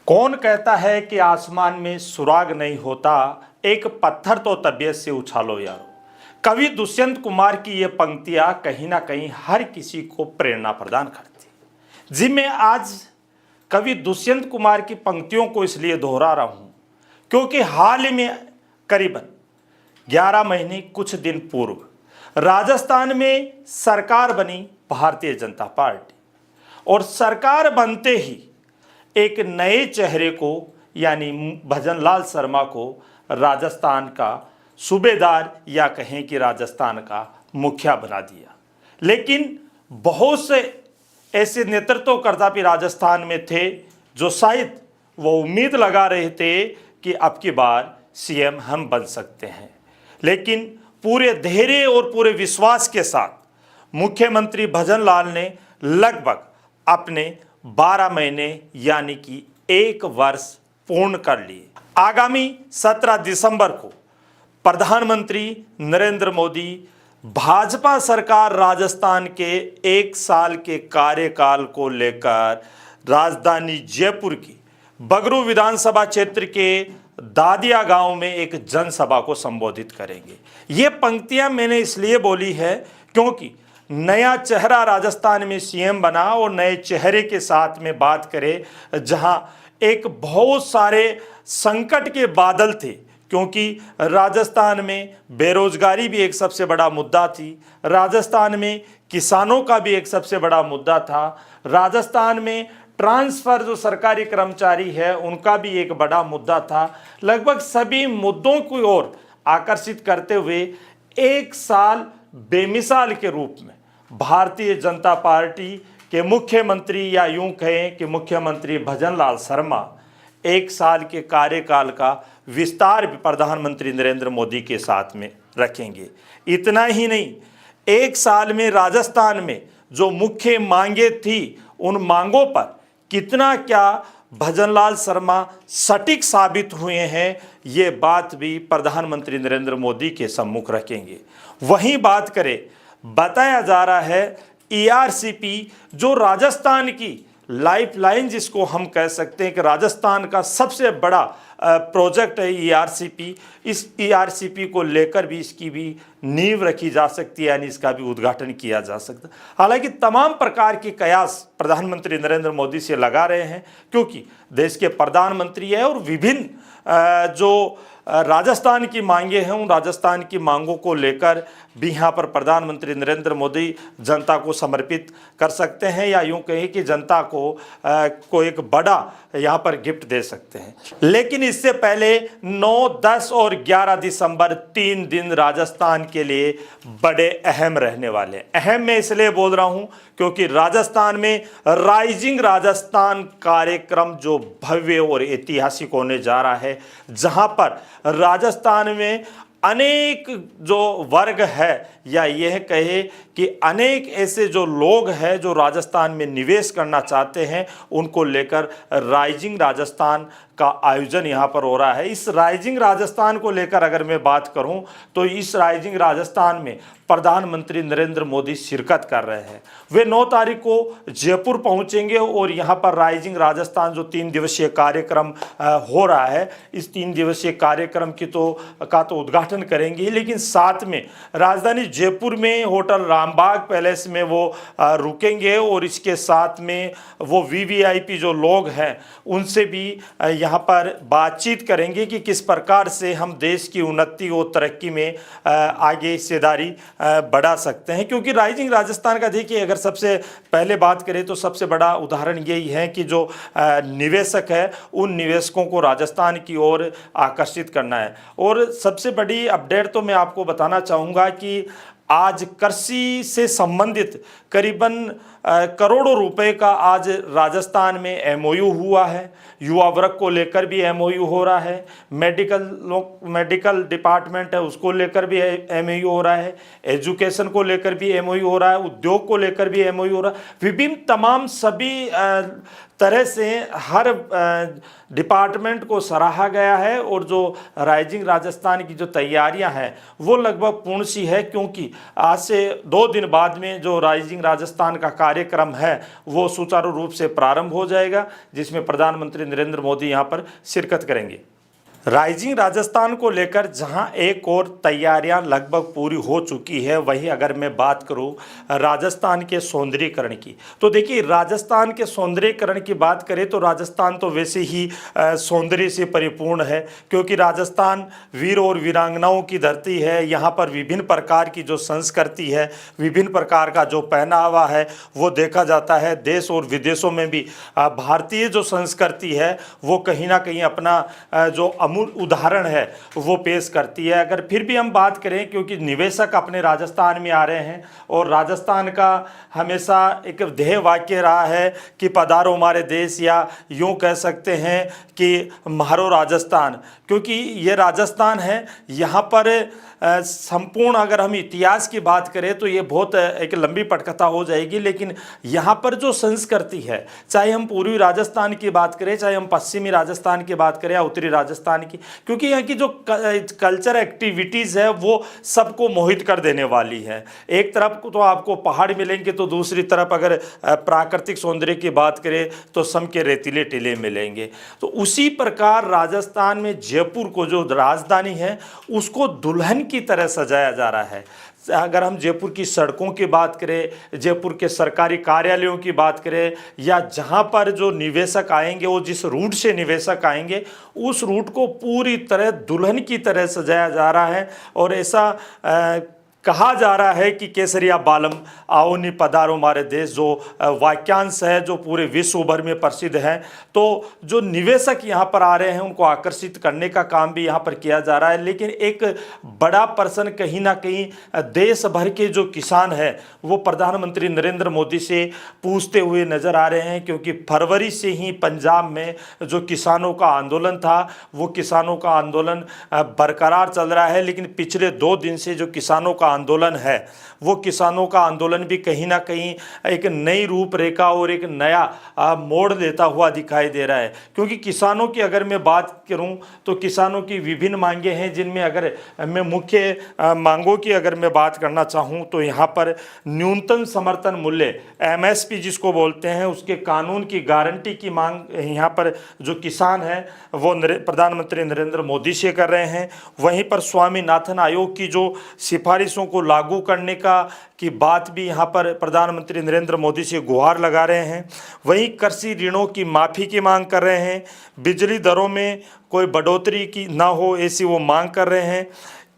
कौन कहता है कि आसमान में सुराग नहीं होता, एक पत्थर तो तबीयत से उछालो यारो। कवि दुष्यंत कुमार की ये पंक्तियां कहीं ना कहीं हर किसी को प्रेरणा प्रदान करती। जी मैं आज कवि दुष्यंत कुमार की पंक्तियों को इसलिए दोहरा रहा हूं क्योंकि हाल ही में करीबन 11 महीने कुछ दिन पूर्व राजस्थान में सरकार बनी भारतीय जनता पार्टी, और सरकार बनते ही एक नए चेहरे को यानी भजनलाल शर्मा को राजस्थान का सूबेदार या कहें कि राजस्थान का मुखिया बना दिया। लेकिन बहुत से ऐसे नेतृत्वकर्ता भी राजस्थान में थे जो शायद वो उम्मीद लगा रहे थे कि अब की बार सीएम हम बन सकते हैं, लेकिन पूरे धैर्य और पूरे विश्वास के साथ मुख्यमंत्री भजनलाल ने लगभग अपने 12 महीने यानी कि 1 वर्ष पूर्ण कर लिए। आगामी 17 दिसंबर को प्रधानमंत्री नरेंद्र मोदी भाजपा सरकार राजस्थान के 1 साल के कार्यकाल को लेकर राजधानी जयपुर की बगरू विधानसभा क्षेत्र के दादिया गांव में एक जनसभा को संबोधित करेंगे। ये पंक्तियां मैंने इसलिए बोली है क्योंकि नया चेहरा राजस्थान में सीएम बना और नए चेहरे के साथ में बात करें जहां एक बहुत सारे संकट के बादल थे, क्योंकि राजस्थान में बेरोजगारी भी एक सबसे बड़ा मुद्दा थी, राजस्थान में किसानों का भी एक सबसे बड़ा मुद्दा था, राजस्थान में ट्रांसफर जो सरकारी कर्मचारी है उनका भी एक बड़ा मुद्दा था। लगभग सभी मुद्दों की ओर आकर्षित करते हुए 1 साल बेमिसाल के रूप में भारतीय जनता पार्टी के मुख्यमंत्री या यूं कहें कि मुख्यमंत्री भजनलाल शर्मा 1 साल के कार्यकाल का विस्तार भी प्रधानमंत्री नरेंद्र मोदी के साथ में रखेंगे। इतना ही नहीं, 1 साल में राजस्थान में जो मुख्य मांगे थी उन मांगों पर कितना क्या भजनलाल शर्मा सटीक साबित हुए हैं, ये बात भी प्रधानमंत्री नरेंद्र मोदी के सम्मुख रखेंगे। वहीं बात करें, बताया जा रहा है ईआरसीपी जो राजस्थान की लाइफलाइन जिसको हम कह सकते हैं कि राजस्थान का सबसे बड़ा प्रोजेक्ट है ईआरसीपी, इस ईआरसीपी को लेकर भी इसकी भी नींव रखी जा सकती है, यानी इसका भी उद्घाटन किया जा सकता है। हालांकि तमाम प्रकार के कयास प्रधानमंत्री नरेंद्र मोदी से लगा रहे हैं क्योंकि देश के प्रधानमंत्री है और विभिन्न जो राजस्थान की मांगे हैं उन राजस्थान की मांगों को लेकर भी यहाँ पर प्रधानमंत्री नरेंद्र मोदी जनता को समर्पित कर सकते हैं, या यूं कहें कि जनता को एक बड़ा यहाँ पर गिफ्ट दे सकते हैं। लेकिन इससे पहले 9, 10 और 11 दिसंबर 3 दिन राजस्थान के लिए बड़े अहम रहने वाले। अहम मैं इसलिए बोल रहा हूँ क्योंकि राजस्थान में राइजिंग राजस्थान कार्यक्रम जो भव्य और ऐतिहासिक होने जा रहा है, जहाँ पर राजस्थान में अनेक जो वर्ग है या यह कहे कि अनेक ऐसे जो लोग हैं जो राजस्थान में निवेश करना चाहते हैं, उनको लेकर राइजिंग राजस्थान का आयोजन यहाँ पर हो रहा है। इस राइजिंग राजस्थान को लेकर अगर मैं बात करूँ तो इस राइजिंग राजस्थान में प्रधानमंत्री नरेंद्र मोदी शिरकत कर रहे हैं। वे 9 तारीख को जयपुर पहुंचेंगे और यहाँ पर राइजिंग राजस्थान जो 3 दिवसीय कार्यक्रम हो रहा है, इस 3 दिवसीय कार्यक्रम का तो उद्घाटन करेंगे, लेकिन साथ में राजधानी जयपुर में होटल रामबाग पैलेस में वो रुकेंगे और इसके साथ में वो वीवीआईपी जो लोग हैं उनसे भी यहाँ पर बातचीत करेंगे कि किस प्रकार से हम देश की उन्नति और तरक्की में आगे हिस्सेदारी बढ़ा सकते हैं। क्योंकि राइजिंग राजस्थान का देखिए, अगर सबसे पहले बात करें तो सबसे बड़ा उदाहरण यही है कि जो निवेशक है उन निवेशकों को राजस्थान की ओर आकर्षित करना है। और सबसे बड़ी अपडेट तो मैं आपको बताना चाहूँगा कि आज कृषि से संबंधित करीबन करोड़ों रुपए का आज राजस्थान में एमओयू हुआ है। युवा वर्ग को लेकर भी एमओयू हो रहा है, मेडिकल डिपार्टमेंट है उसको लेकर भी एमओयू हो रहा है, एजुकेशन को लेकर भी एमओयू हो रहा है, उद्योग को लेकर भी एमओयू हो रहा है। विभिन्न तमाम सभी तरह से हर डिपार्टमेंट को सराहा गया है और जो राइजिंग राजस्थान की जो तैयारियां हैं वो लगभग पूर्ण सी है, क्योंकि आज से 2 दिन बाद में जो राइजिंग राइजिंग राजस्थान का कार्यक्रम है वो सुचारू रूप से प्रारंभ हो जाएगा, जिसमें प्रधानमंत्री नरेंद्र मोदी यहाँ पर शिरकत करेंगे। राइजिंग राजस्थान को लेकर जहां एक और तैयारियां लगभग पूरी हो चुकी है, वहीं अगर मैं बात करूं राजस्थान के सौंदर्यीकरण की, तो देखिए राजस्थान के सौंदर्यीकरण की बात करें तो राजस्थान तो वैसे ही सौंदर्य से परिपूर्ण है, क्योंकि राजस्थान वीर और वीरांगनाओं की धरती है। यहाँ पर विभिन्न प्रकार की जो संस्कृति है, विभिन्न प्रकार का जो पहनावा है वो देखा जाता है। देश और विदेशों में भी भारतीय जो संस्कृति है वो कहीं ना कहीं अपना जो उदाहरण है वो पेश करती है। अगर फिर भी हम बात करें, क्योंकि निवेशक अपने राजस्थान में आ रहे हैं और राजस्थान का हमेशा एक ध्येय वाक्य रहा है कि पधारो हमारे देश, या यूं कह सकते हैं कि म्हारो राजस्थान, क्योंकि ये राजस्थान है। यहाँ पर संपूर्ण अगर हम इतिहास की बात करें तो ये बहुत एक लंबी पटकथा हो जाएगी, लेकिन यहाँ पर जो संस्कृति है, चाहे हम पूर्वी राजस्थान की बात करें, चाहे हम पश्चिमी राजस्थान की बात करें या उत्तरी राजस्थान की, क्योंकि यहाँ की जो कल्चर एक्टिविटीज़ है वो सबको मोहित कर देने वाली है। एक तरफ तो आपको पहाड़ मिलेंगे, तो दूसरी तरफ अगर प्राकृतिक सौंदर्य की बात करें तो सम के रेतीले टीले मिलेंगे। तो उसी प्रकार राजस्थान में जयपुर को जो राजधानी है उसको दुल्हन की तरह सजाया जा रहा है। अगर हम जयपुर की सड़कों की बात करें, जयपुर के सरकारी कार्यालयों की बात करें, या जहां पर जो निवेशक आएंगे वो जिस रूट से निवेशक आएंगे उस रूट को पूरी तरह दुल्हन की तरह सजाया जा रहा है। और ऐसा कहा जा रहा है कि केसरिया बालम आओ नि पधारो हमारे देश, जो वाक्यांश है जो पूरे विश्व भर में प्रसिद्ध है। तो जो निवेशक यहाँ पर आ रहे हैं उनको आकर्षित करने का काम भी यहाँ पर किया जा रहा है। लेकिन एक बड़ा प्रश्न कहीं ना कहीं देश भर के जो किसान हैं वो प्रधानमंत्री नरेंद्र मोदी से पूछते हुए नजर आ रहे हैं, क्योंकि फरवरी से ही पंजाब में जो किसानों का आंदोलन था वो किसानों का आंदोलन बरकरार चल रहा है। लेकिन पिछले 2 दिन से जो किसानों का आंदोलन है वो किसानों का आंदोलन भी कहीं ना कहीं एक नई रूपरेखा और एक नया मोड़ लेता हुआ दिखाई दे रहा है। क्योंकि किसानों की अगर मैं बात करूं तो किसानों की विभिन्न मांगे हैं, जिनमें अगर मैं मुख्य मांगों की अगर मैं बात करना चाहूं तो यहाँ पर न्यूनतम समर्थन मूल्य MSP जिसको बोलते हैं उसके कानून की गारंटी की मांग यहाँ पर जो किसान है वो प्रधानमंत्री नरेंद्र मोदी से कर रहे हैं। वहीं पर स्वामीनाथन आयोग की जो सिफारिशों को लागू करने की बात भी यहाँ पर प्रधानमंत्री नरेंद्र मोदी से गुहार लगा रहे हैं। वहीं कृषि ऋणों की माफ़ी की मांग कर रहे हैं। बिजली दरों में कोई बढ़ोतरी की ना हो ऐसी वो मांग कर रहे हैं।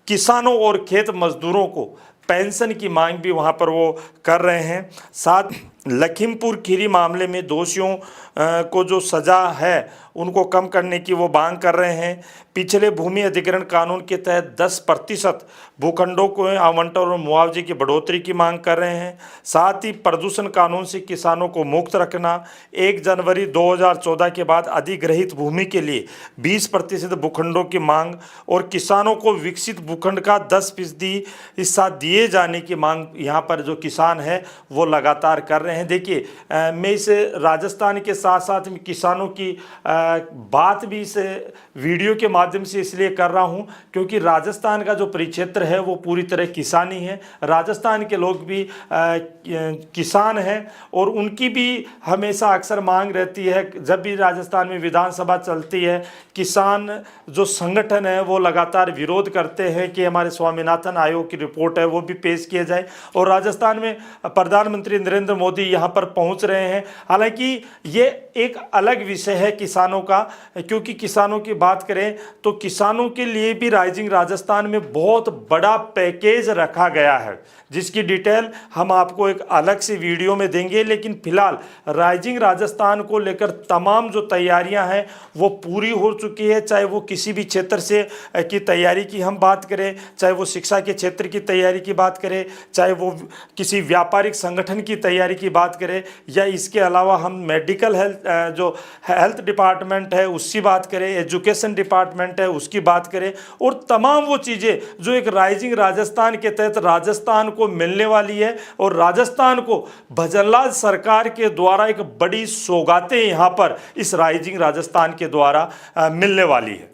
किसानों और खेत मजदूरों को पेंशन की मांग भी वहाँ पर वो कर रहे हैं। साथ लखीमपुर खीरी मामले में दोषियों को जो सज़ा है उनको कम करने की वो मांग कर रहे हैं। पिछले भूमि अधिग्रहण कानून के तहत 10% भूखंडों को आवंटन और मुआवजे की बढ़ोतरी की मांग कर रहे हैं। साथ ही प्रदूषण कानून से किसानों को मुक्त रखना, 1 जनवरी 2014 के बाद अधिग्रहित भूमि के लिए 20% भूखंडों की मांग और किसानों को विकसित भूखंड का 10% हिस्सा दिए जाने की मांग यहाँ पर जो किसान है वो लगातार कर रहे हैं। देखिए मैं इस राजस्थान के साथ साथ किसानों की बात भी इस वीडियो के माध्यम से इसलिए कर रहा हूं क्योंकि राजस्थान का जो परिक्षेत्र है वो पूरी तरह किसानी है। राजस्थान के लोग भी किसान हैं और उनकी भी हमेशा अक्सर मांग रहती है। जब भी राजस्थान में विधानसभा चलती है किसान जो संगठन है वो लगातार विरोध करते हैं कि हमारे स्वामीनाथन आयोग की रिपोर्ट है वो भी पेश किया जाए। और राजस्थान में प्रधानमंत्री नरेंद्र मोदी यहाँ पर पहुँच रहे हैं। हालांकि ये एक अलग विषय है किसानों का, क्योंकि किसानों की बात करें तो किसानों के लिए भी राइजिंग राजस्थान में बहुत बड़ा पैकेज रखा गया है, जिसकी डिटेल हम आपको एक अलग से वीडियो में देंगे। लेकिन फिलहाल राइजिंग राजस्थान को लेकर तमाम जो तैयारियां हैं वो पूरी हो चुकी है। चाहे वो किसी भी क्षेत्र से की तैयारी की हम बात करें, चाहे वो शिक्षा के क्षेत्र की तैयारी की बात करें, चाहे वो किसी व्यापारिक संगठन की तैयारी की बात करें, या इसके अलावा हम मेडिकल हेल्थ डिपार्टमेंट है उसकी बात करें, एजुकेशन डिपार्टमेंट है उसकी बात करें, और तमाम वो चीज़ें जो एक राइजिंग राजस्थान के तहत राजस्थान को मिलने वाली है। और राजस्थान को भजनलाल सरकार के द्वारा एक बड़ी सौगातें यहाँ पर इस राइजिंग राजस्थान के द्वारा मिलने वाली है।